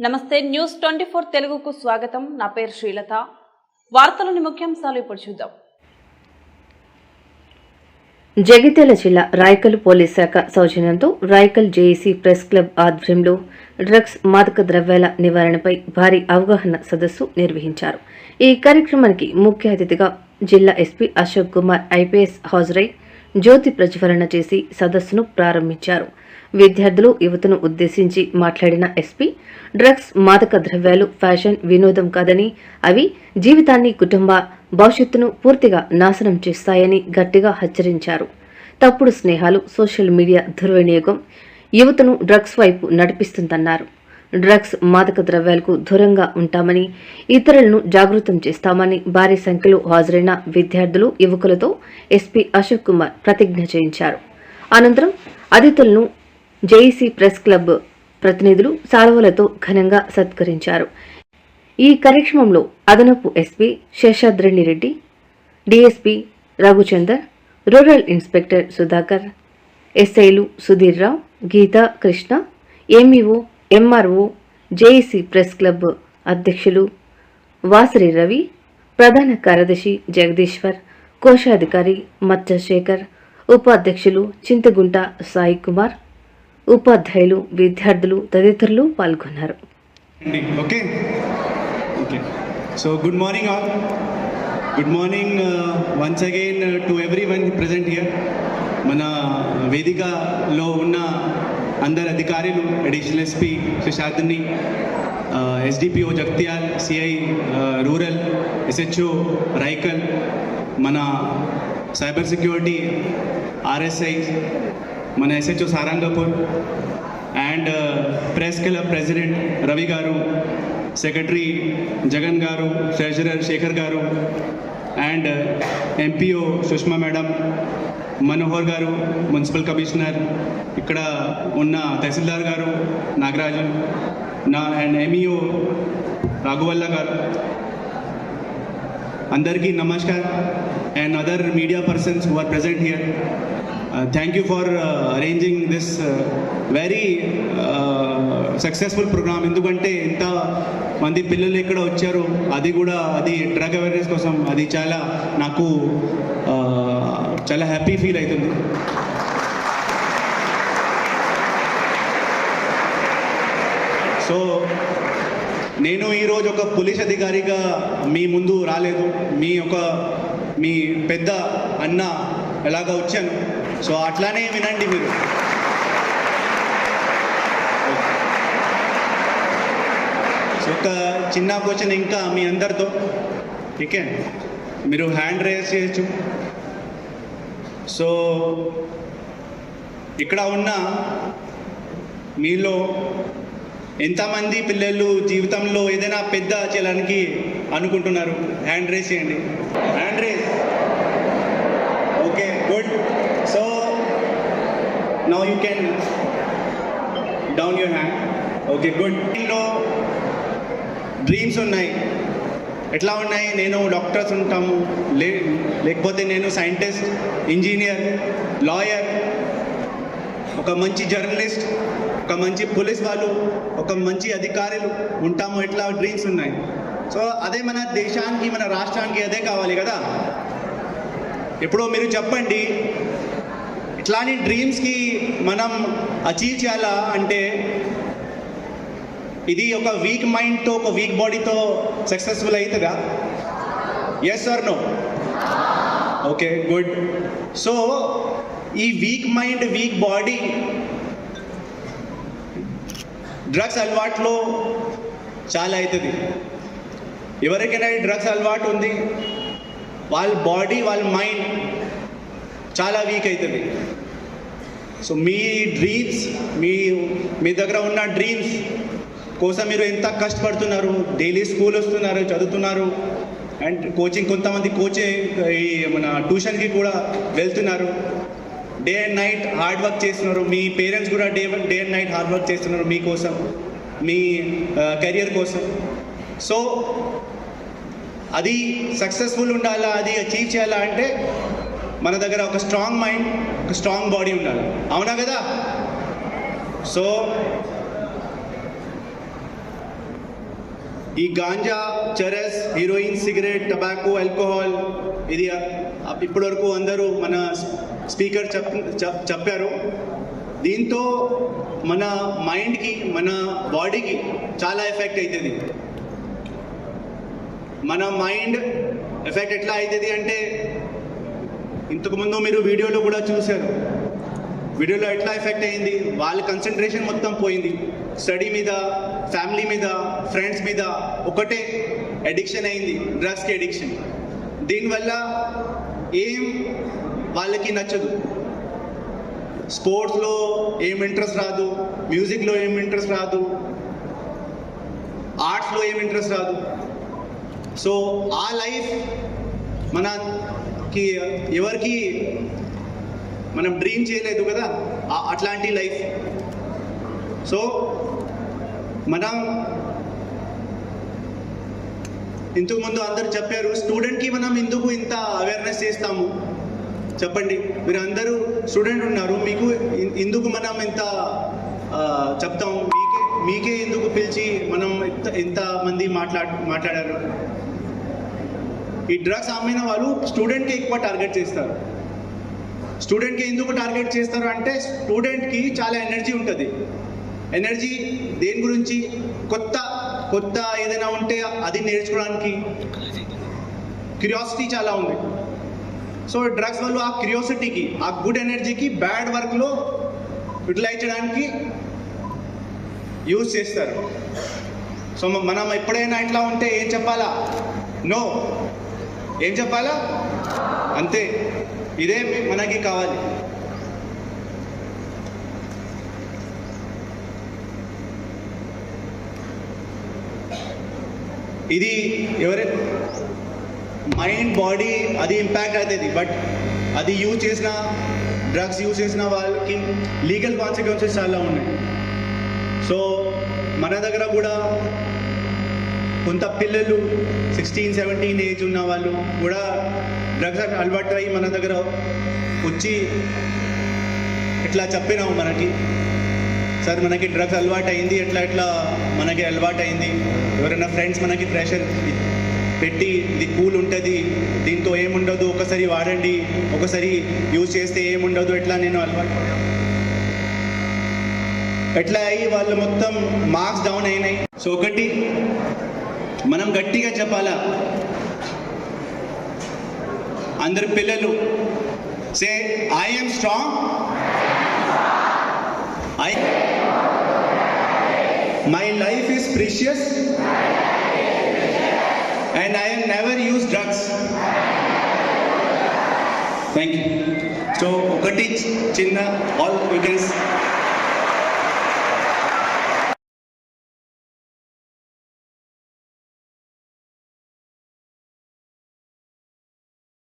నమస్తే న్యూస్ 24 తెలుగుకు స్వాగతం. నా పేరు శ్రీలత. వార్తలోని ముఖ్యాంశాలు ఇప్పుడు చూద్దాం. జగిత్యాల జిల్లా రాయకల్ పోలీస్ శాఖ సౌజన్యంతో రాయకల్ జేఏసీ ప్రెస్ క్లబ్ ఆధ్వర్యంలో డ్రగ్స్ మాదక ద్రవ్యాల నివారణపై భారీ అవగాహన సదస్సు నిర్వహించారు. ఈ కార్యక్రమానికి ముఖ్య అతిథిగా జిల్లా ఎస్పీ అశోక్ కుమార్ ఐపీఎస్ హాజరై జ్యోతి ప్రజ్వలన చేసి సదస్సును ప్రారంభించారు. విద్యార్థులు యువతను ఉద్దేశించి మాట్లాడిన ఎస్పీ డ్రగ్స్ మాదక ద్రవ్యాలు ఫ్యాషన్ వినోదం కాదని అవి జీవితాన్ని కుటుంబ భవిష్యత్తును పూర్తిగా నాశనం చేస్తాయని గట్టిగా హెచ్చరించారు. తప్పుడు స్నేహాలు సోషల్ మీడియా దుర్వినియోగం యువతను డ్రగ్స్ వైపు నడిపిస్తుందన్నారు. డ్రగ్స్ మాదక ద్రవ్యాలకు దూరంగా ఉంటామని ఇతరులను జాగృతం చేస్తామని భారీ సంఖ్యలో హాజరైన విద్యార్థులు యువకులతో ఎస్పీ అశోక్ కుమార్ ప్రతిజ్ఞ చేయించారు. అనంతరం అతిథులను జేఏసీ ప్రెస్ క్లబ్ ప్రతినిధులు సాల్వలతో ఘనంగా సత్కరించారు. ఈ కార్యక్రమంలో అదనపు SP Seshadri Reddy, DSP Raghuchander, rural inspector Sudhakar, ఎస్ఐలు Sudheer Rao, Geetha Krishna, MEO, MRO, JAC press club అధ్యక్షులు వాసరి రవి, ప్రధాన కార్యదర్శి జగదీశ్వర్, కోశాధికారి మత్స్యశేఖర్, ఉపాధ్యక్షులు చింతగుంట సాయి కుమార్, ఉపాధ్యాయులు, విద్యార్థులు తదితరులు పాల్గొన్నారు. So good morning all. Good morning once again to everyone present here. మన వేదికలో ఉన్న అందరు అధికారులు, additional SP Seshadri, SDPO Jagtial, CI rural, SHO Raikal, మన సైబర్ సెక్యూరిటీ ఆర్ఎస్ఐ, మన SHO Sarangapur and press club president Ravi garu, secretary Jagan garu, treasurer Shekar garu and MPO Sushma madam, Manohar garu, municipal commissioner, ఇక్కడ ఉన్న తహసీల్దార్ గారు నాగరాజు అండ్ ఎంఈఓ రాఘవల్ల గారు, అందరికీ నమస్కారం and other media persons who are present here. Thank you for arranging this very successful program. ఎందుకంటే ఇంత మంది పిల్లలు ఇక్కడ వచ్చారు, అది కూడా అది డ్రగ్ అవేర్నెస్ కోసం, అది నాకు చాలా హ్యాపీ ఫీల్ అవుతుంది. సో నేను ఈరోజు ఒక పోలీస్ అధికారిగా మీ ముందు రాలేదు, మీ పెద్ద అన్న ఎలాగా వచ్చాను. సో అట్లానే వినండి మీరు. సో ఒక చిన్న క్వశ్చన్ ఇంకా మీ అందరితో, ఓకే, మీరు హ్యాండ్ రేస్ చేయొచ్చు. సో ఇక్కడ ఉన్న మీలో ఎంతమంది పిల్లలు జీవితంలో ఏదైనా పెద్ద చేయడానికి అనుకుంటున్నారు? హ్యాండ్ రేస్ చేయండి. Hand race. Okay, good. So now you can down your hand. Okay, good. దీనిలో డ్రీమ్స్ ఉన్నాయి. ఎట్లా ఉన్నాయి? నేను డాక్టర్స్ ఉంటాము, లేకపోతే నేను సైంటిస్ట్, ఇంజనీర్, లాయర్, ఒక మంచి జర్నలిస్ట్, ఒక మంచి పోలీస్ వాళ్ళు, ఒక మంచి అధికారులు ఉంటాము. ఎట్లా డ్రీమ్స్ ఉన్నాయి. సో అదే మన దేశానికి, మన రాష్ట్రానికి అదే కావాలి కదా. ఎప్పుడో మీరు చెప్పండి, ఇట్లాంటి డ్రీమ్స్కి మనం అచీవ్ చేయాలా అంటే ఇది ఒక వీక్ మైండ్తో, ఒక వీక్ బాడీతో సక్సెస్ఫుల్ అవుతుందా? Yes or no? Okay, good. So ఈ week mind, week body drugs అలవాట్లో చాలా అవుతుంది. ఎవరికైనా డ్రగ్స్ అలవాటు ఉంది, వాళ్ళ బాడీ, వాళ్ళ మైండ్ చాలా వీక్ అవుతుంది. సో మీ డ్రీమ్స్, మీ దగ్గర ఉన్న డ్రీమ్స్ కోసం మీరు ఎంత కష్టపడుతున్నారు, డైలీ స్కూల్ వస్తున్నారు, చదువుతున్నారు, అండ్ కోచింగ్, కొంతమంది మన ట్యూషన్కి కూడా వెళ్తున్నారు, day and night hard work చేస్తున్నారు. మీ పేరెంట్స్ కూడా day and night hard work చేస్తున్నారు మీకోసం, మీ కెరియర్ కోసం. సో అది సక్సెస్ఫుల్ ఉండాలా, అది అచీవ్ చేయాలా అంటే మన దగ్గర ఒక స్ట్రాంగ్ మైండ్, ఒక స్ట్రాంగ్ బాడీ ఉండాలి. అవునా కదా? సో ఈ ganja, charas, heroine, cigarette, tobacco, alcohol, ఇది ఇప్పటివరకు అందరూ మన స్పీకర్ చెప్పారు. దీంతో మన మైండ్కి, మన బాడీకి చాలా ఎఫెక్ట్ అవుతుంది. మన మైండ్ ఎఫెక్ట్ ఎట్లా అవుతుంది అంటే, ఇంతకుముందు మీరు వీడియోలో కూడా చూశారు. వీడియోలో ఎట్లా ఎఫెక్ట్ అయింది, వాళ్ళ కాన్సన్ట్రేషన్ మొత్తం పోయింది. స్టడీ మీద, ఫ్యామిలీ మీద, ఫ్రెండ్స్ మీద ఒకటే అడిక్షన్ అయింది, డ్రగ్స్కి అడిక్షన్. దీనివల్ల ఏం వాళ్ళకి నచ్చదు. స్పోర్ట్స్లో ఏం ఇంట్రెస్ట్ రాదు, మ్యూజిక్లో ఏం ఇంట్రెస్ట్ రాదు, ఆర్ట్స్లో ఏం ఇంట్రెస్ట్ రాదు. సో ఆ లైఫ్ మనకి ఎవరికి మనం డ్రీమ్ చేయలేదు కదా, అట్లాంటి లైఫ్. సో మనం ఇంతకుముందు అందరూ చెప్పారు, స్టూడెంట్కి మనం ఎందుకు ఇంత అవేర్నెస్ చేస్తాము చెప్పండి. మీరు అందరూ స్టూడెంట్ ఉన్నారు, మీకు ఎందుకు మనం ఇంత చెప్తాము, మీకే ఎందుకు పిలిచి మనం ఇంతమంది మాట్లాడారు. ఈ డ్రగ్స్ అమ్మిన వాళ్ళు స్టూడెంట్కి ఎక్కువ టార్గెట్ చేస్తారు. స్టూడెంట్కి ఎందుకు టార్గెట్ చేస్తారు అంటే, స్టూడెంట్కి చాలా ఎనర్జీ ఉంటుంది. ఎనర్జీ దేని గురించి, కొత్త ఏదైనా ఉంటే అది నేర్చుకోవడానికి క్యూరియాసిటీ చాలా ఉంది. సో డ్రగ్స్ వాళ్ళు ఆ క్యూరియాసిటీకి, ఆ గుడ్ ఎనర్జీకి బ్యాడ్ వర్క్లో యూటిలైజ్ చేయడానికి యూజ్ చేస్తారు. సో మనం ఎప్పుడైనా ఇట్లా ఉంటే ఏం చెప్పాలా? నో. ఏం చెప్పాలా? అంతే. ఇదే మనకి కావాలి. ఇది మైండ్, బాడీ అది ఇంపాక్ట్ అవుతుంది. బట్ అది యూజ్ చేసిన, డ్రగ్స్ యూజ్ చేసిన వాళ్ళకి లీగల్ కాన్సిక్వెన్సెస్ చాలా ఉన్నాయి. సో మన దగ్గర కూడా కొంత పిల్లలు 16-17 ఏజ్ ఉన్న వాళ్ళు కూడా డ్రగ్స్ అలవాటు అయ్యి మన దగ్గర వచ్చి ఇట్లా చెప్పినాము మనకి, సార్ మనకి డ్రగ్స్ అలవాటు అయింది, ఎట్లా మనకి అలవాటు అయింది. ఎవరైనా ఫ్రెండ్స్ మనకి ప్రెషర్ పెట్టి, ఇది కూల్ ఉంటుంది, దీంతో ఏముండదు, ఒకసారి వాడండి, ఒకసారి యూజ్ చేస్తే ఏముండదు, ఎట్లా నేను అలవాటు ఎట్లా అయ్యి వాళ్ళు మొత్తం మార్క్స్ డౌన్ అయినాయి. సో ఒకటి మనం గట్టిగా చెప్పాలా, అందరు పిల్లలు say I am strong, my life is precious and I have never used drugs. Thank you. So ఒకటి చిన్న, all you can